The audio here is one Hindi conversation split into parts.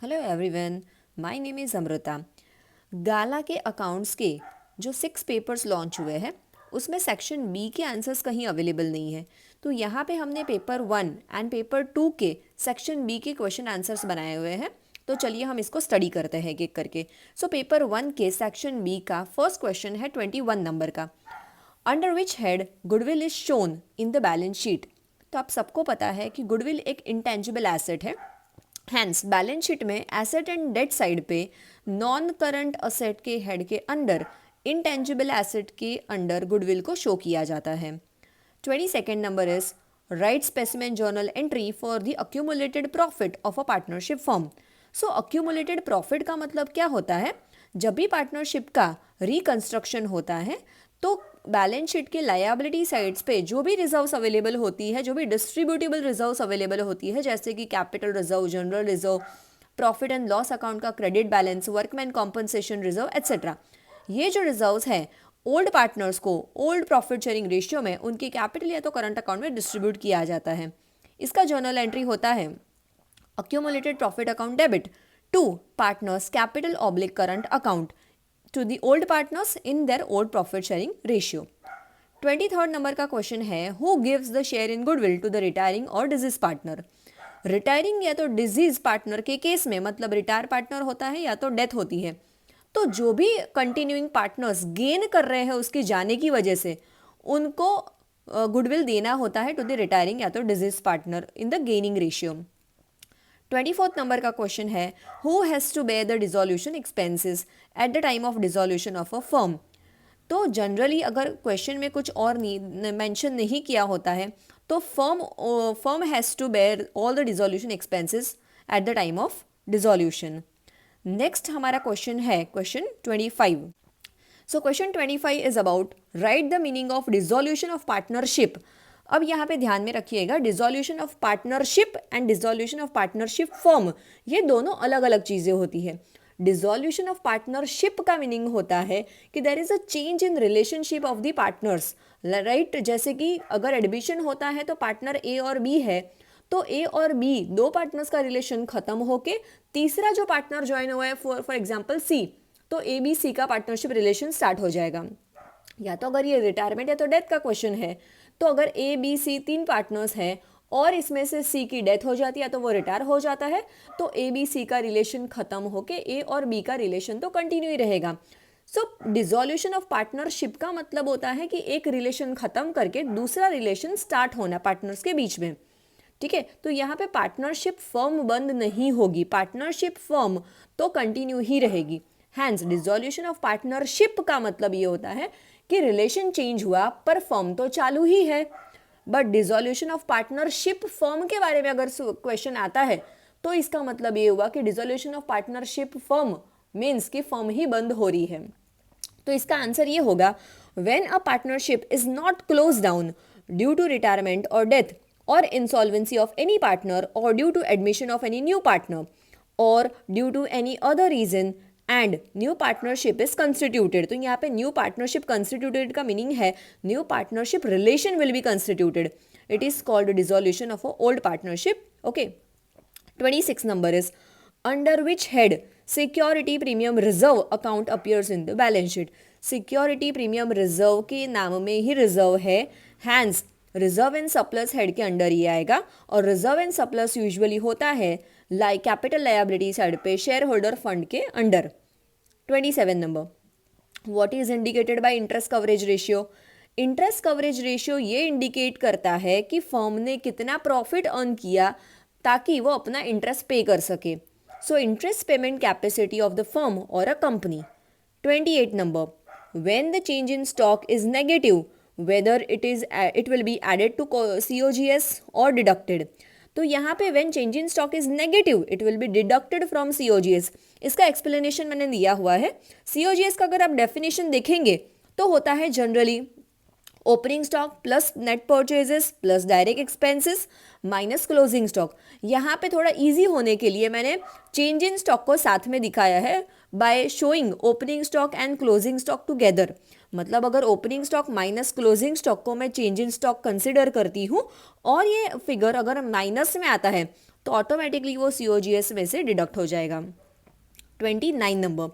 Hello everyone, my name is Amrita. गाला के अकाउंट्स के जो 6 पेपर्स लॉन्च हुए हैं उसमें सेक्शन बी के आंसर्स कहीं अवेलेबल नहीं है। तो यहाँ पे हमने पेपर 1 एंड पेपर 2 के सेक्शन बी के क्वेश्चन आंसर्स बनाए हुए हैं। तो चलिए हम इसको स्टडी करते हैं एक एक करके। सो पेपर 1 के सेक्शन बी का फर्स्ट क्वेश्चन है 21 नंबर का। Under which head goodwill is shown in the balance sheet. तो आप सबको पता है कि गुडविल एक इंटेंजिबल एसेट है। हैंस बैलेंस शीट में एसेट एंड डेट साइड पे नॉन करंट असेट के हेड के अंडर इंटेंजिबल एसेट के अंडर गुडविल को शो किया जाता है। 22nd number is right specimen journal entry for the accumulated profit of a partnership firm. So accumulated profit का मतलब क्या होता है? जब भी पार्टनरशिप का रिकंस्ट्रक्शन होता है तो बैलेंस शीट के लायबिलिटी साइड्स पे जो भी रिजर्व्स अवेलेबल होती है, जो भी डिस्ट्रीब्यूटेबल रिजर्व्स अवेलेबल होती है, जैसे कि capital reserve, general reserve, profit and loss account का credit balance, workman compensation reserve etcetera, ये जो रिजर्व्स हैं ओल्ड पार्टनर्स को ओल्ड प्रॉफिट शेयरिंग रेशियो में उनके कैपिटल या तो करंट अकाउंट में डिस्ट्रीब्यूट किया जाता है। इसका जर्नल एंट्री होता है accumulated profit account debit to partners capital oblique current account to the old partners in their old profit sharing ratio। 23rd number का क्वेश्चन है who gives the share in goodwill to the retiring और डिजीज पार्टनर। रिटायरिंग या तो डिजीज पार्टनर के केस में मतलब रिटायर पार्टनर होता है या तो डेथ होती है, तो जो भी कंटिन्यूइंग पार्टनर्स गेन कर रहे हैं उसके जाने की वजह से उनको गुडविल देना होता है टू द रिटायरिंग या तो deceased partner in the gaining ratio. 24th number का क्वेश्चन है who has to bear the dissolution expenses at the time of dissolution of a firm. तो जनरली अगर क्वेश्चन में कुछ और मेंशन नहीं किया होता है तो firm has to bear all the dissolution expenses at the time of dissolution. Next हमारा क्वेश्चन है question 25। So question 25 is about right the meaning of dissolution of partnership. अब यहाँ पे ध्यान में रखिएगा dissolution of partnership and dissolution of partnership firm ये दोनों अलग अलग चीज़ें होती है। डिसोल्यूशन ऑफ पार्टनरशिप का मीनिंग होता है कि there is a change in relationship of the partners, right. जैसे कि अगर एडमिशन होता है तो पार्टनर ए और बी है, तो ए और बी दो पार्टनर्स का रिलेशन खत्म होके तीसरा जो पार्टनर ज्वाइन हुआ है फॉर एग्जाम्पल सी, तो ए बी सी का पार्टनरशिप रिलेशन स्टार्ट हो जाएगा। या तो अगर ये रिटायरमेंट या तो डेथ का क्वेश्चन है तो अगर ए बी सी 3 पार्टनर्स हैं और इसमें से सी की डेथ हो जाती है तो वो रिटायर हो जाता है, तो ए बी सी का रिलेशन खत्म होके ए और बी का रिलेशन तो कंटिन्यू ही रहेगा। सो डिसोल्यूशन ऑफ पार्टनरशिप का मतलब होता है कि एक रिलेशन खत्म करके दूसरा रिलेशन स्टार्ट होना पार्टनर्स के बीच में। ठीक है, तो यहाँ पे पार्टनरशिप फर्म बंद नहीं होगी, पार्टनरशिप फर्म तो कंटिन्यू ही रहेगी। हैंस डिसोल्यूशन ऑफ पार्टनरशिप का मतलब ये होता है कि रिलेशन चेंज हुआ पर फर्म तो चालू ही है। But dissolution of partnership firm के बारे में अगर क्वेश्चन आता है तो इसका मतलब ये हुआ कि dissolution of partnership firm means कि फर्म ही बंद हो रही है। तो इसका आंसर ये होगा when a partnership is not close down due to retirement और डेथ और इंसॉल्वेंसी ऑफ एनी पार्टनर और due to admission of any new partner और due to any other reason and new partnership is constituted. तो यहाँ पे न्यू पार्टनरशिप कंस्टिट्यूटेड का मीनिंग है new partnership relation will be constituted, it is called dissolution of a old partnership. Okay, 26 number is under which head security premium reserve account appears in the balance sheet। Security premium reserve के नाम में ही रिजर्व है, hence reserve and surplus head के अंडर ही आएगा। और रिजर्व एंड सरप्लस यूजुअली होता है लाइक कैपिटल लायबिलिटी साइड पे शेयर होल्डर फंड के under. 27 number what is indicated by interest coverage ratio. Interest coverage ratio ये इंडिकेट करता है कि फर्म ने कितना प्रॉफिट अर्न किया ताकि वो अपना इंटरेस्ट पे कर सके। So interest payment capacity of the firm और a company. 28 number when the change in stock is negative whether it will be added to COGS और डिडक्टेड। तो यहाँ पे when change in stock is negative it will be deducted from COGS। इसका एक्सप्लेनेशन मैंने दिया हुआ है। COGS का अगर आप डेफिनेशन देखेंगे तो होता है generally opening stock plus net purchases plus direct expenses minus closing stock. यहाँ पे थोड़ा इजी होने के लिए मैंने चेंज इन स्टॉक को साथ में दिखाया है by showing opening stock and closing stock together. मतलब अगर opening stock minus closing stock को मैं चेंज इन स्टॉक कंसिडर करती हूँ और ये फिगर अगर माइनस में आता है तो ऑटोमेटिकली वो COGS में से डिडक्ट हो जाएगा। 29 number.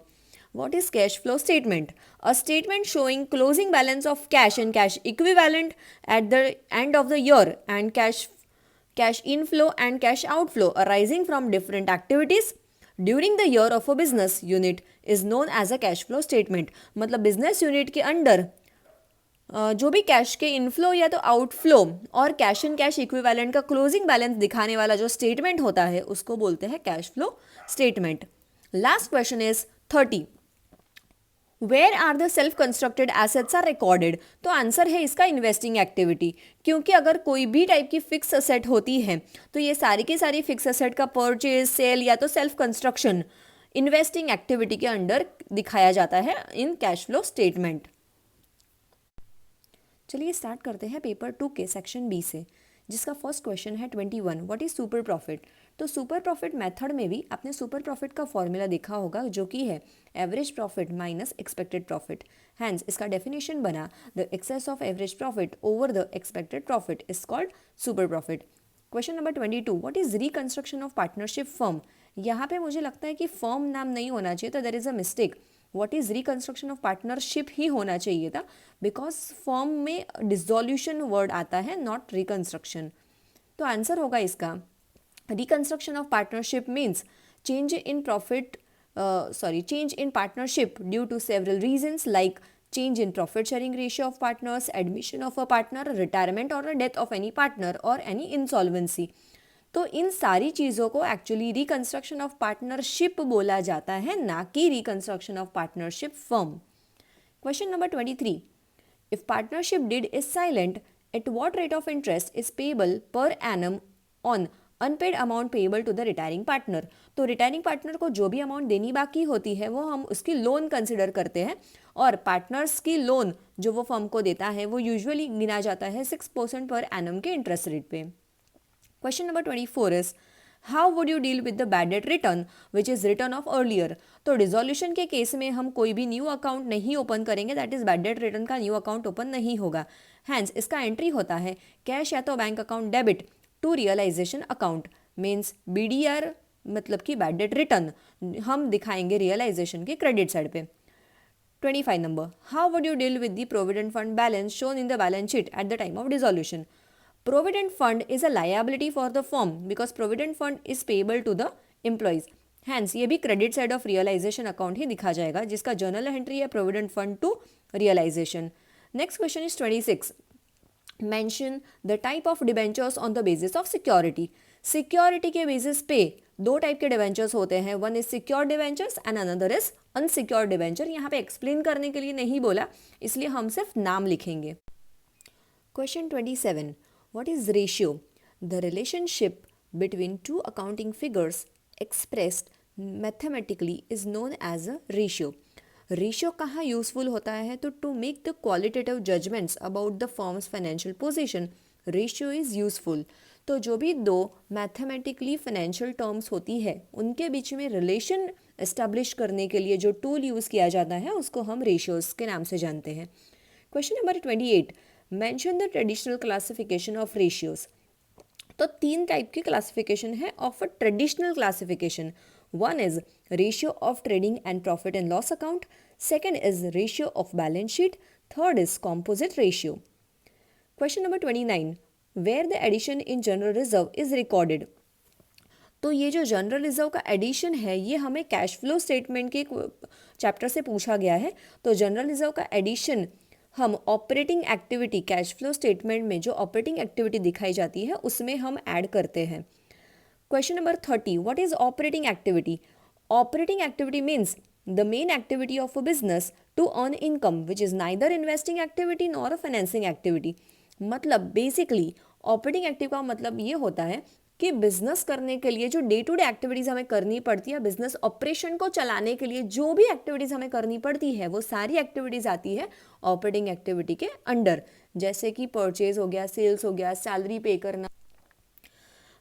What is cash flow statement? A statement showing closing balance of cash and cash equivalent at the end of the year and cash inflow and cash outflow arising from different activities during the year of a business unit is known as a cash flow statement. मतलब बिजनेस यूनिट के अंडर जो भी कैश के इनफ्लो या तो आउटफ्लो और कैश एंड कैश इक्विवेलेंट का क्लोजिंग बैलेंस दिखाने वाला जो स्टेटमेंट होता है उसको बोलते हैं cash flow statement. Last question is 30। Where are the self constructed assets are recorded? तो आंसर है इसका इन्वेस्टिंग एक्टिविटी, क्योंकि अगर कोई भी टाइप की फिक्स असेट होती है तो ये सारी की सारी फिक्स असेट का परचेज सेल या तो सेल्फ कंस्ट्रक्शन इन्वेस्टिंग एक्टिविटी के अंडर दिखाया जाता है इन कैश फ्लो स्टेटमेंट। चलिए स्टार्ट करते हैं पेपर 2 के सेक्शन बी से, जिसका फर्स्ट क्वेश्चन है 21। What is super profit? तो सुपर प्रॉफिट मेथड में भी आपने सुपर प्रॉफिट का फॉर्मूला देखा होगा, जो कि है average profit minus expected profit. Hence इसका डेफिनेशन बना the excess of average profit over the expected profit is called super profit. Question number 22। What is reconstruction of partnership firm? यहाँ पे मुझे लगता है कि फर्म नाम नहीं होना चाहिए, तो there is a mistake. What is reconstruction of partnership ही होना चाहिए था, बिकॉज फर्म में डिसोल्यूशन वर्ड आता है, नॉट रिकंस्ट्रक्शन। तो आंसर होगा इसका reconstruction of partnership means change in profit change in partnership due to several reasons like change in profit sharing ratio of partners, admission of a partner, retirement or death of any partner or any insolvency। तो इन सारी चीज़ों को एक्चुअली रिकंस्ट्रक्शन ऑफ पार्टनरशिप बोला जाता है, ना कि reconstruction of partnership firm. Question number 23। If partnership deed is silent, at what rate of interest is payable per annum on unpaid amount payable to the retiring partner? तो रिटायरिंग पार्टनर को जो भी अमाउंट देनी बाकी होती है वो हम उसकी लोन कंसिडर करते हैं, और पार्टनर्स की लोन जो वो फर्म को देता है वो यूजुअली गिना जाता है 6% पर एनम के इंटरेस्ट रेट पे। Question number 24 is how would you deal with the bad debt return which is return of earlier? तो डिसोल्यूशन के केस में हम कोई भी न्यू अकाउंट नहीं ओपन करेंगे, that is bad debt return का न्यू अकाउंट ओपन नहीं होगा। हैंस इसका एंट्री होता है कैश या तो bank account debit to realisation account, means BDR मतलब कि बैड डेट रिटर्न हम दिखाएंगे रियलाइजेशन के क्रेडिट साइड पे। 25 number. How would you deal with the provident fund balance shown in the balance sheet at the time of dissolution? Provident fund is a liability for the firm because provident fund is payable to the employees. Hence ये भी credit side of realisation account ही दिखा जाएगा, जिसका जर्नल एंट्री है provident fund to realisation. Next question is 26। Mention the type of debentures on the basis of security. Security के बेसिस पे दो टाइप के डिबेंचर्स होते हैं, one is secure debentures and another is unsecure debenture. यहाँ पे एक्सप्लेन करने के लिए नहीं बोला, इसलिए हम सिर्फ नाम लिखेंगे। Question 27। What is ratio? The relationship between two accounting figures expressed mathematically is known as a ratio. Ratio कहाँ यूजफुल होता है? तो to make the qualitative judgements about the firm's financial position ratio is useful. तो जो भी दो मैथमेटिकली फाइनेंशियल टर्म्स होती है उनके बीच में रिलेशन एस्टेब्लिश करने के लिए जो टूल यूज़ किया जाता है उसको हम रेशियोज़ के नाम से जानते हैं। Question number 28। Mention the traditional classification of ratios. तो तीन टाइप की क्लासिफिकेशन है of a traditional classification. One is ratio of trading and profit and loss account, second is ratio of balance sheet, third is composite ratio. Question number 29। Where the addition in general reserve is recorded. तो ये जो जनरल रिजर्व का एडिशन है ये हमें कैश फ्लो स्टेटमेंट के चैप्टर से पूछा गया है। तो जनरल रिजर्व का एडिशन हम operating activity cash flow statement में जो ऑपरेटिंग एक्टिविटी दिखाई जाती है उसमें हम ऐड करते हैं। Question number 30। What is operating activity? Operating activity means the main activity of a business to earn income which is neither investing activity nor a financing activity. मतलब बेसिकली ऑपरेटिंग एक्टिव का मतलब ये होता है कि बिजनेस करने के लिए जो डे टू डे एक्टिविटीज़ हमें करनी पड़ती है, बिजनेस ऑपरेशन को चलाने के लिए जो भी एक्टिविटीज़ हमें करनी पड़ती है वो सारी एक्टिविटीज़ आती है ऑपरेटिंग एक्टिविटी के अंडर, जैसे कि परचेज हो गया, सेल्स हो गया, सैलरी पे करना।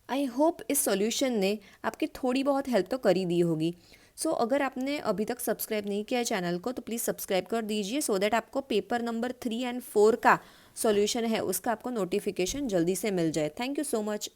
आई होप इस सॉल्यूशन ने आपकी थोड़ी बहुत हेल्प तो कर ही दी होगी। अगर आपने अभी तक सब्सक्राइब नहीं किया है चैनल को तो प्लीज़ सब्सक्राइब कर दीजिए, सो दैट आपको पेपर नंबर 3 एंड 4 का सॉल्यूशन है उसका आपको नोटिफिकेशन जल्दी से मिल जाए। Thank you so much.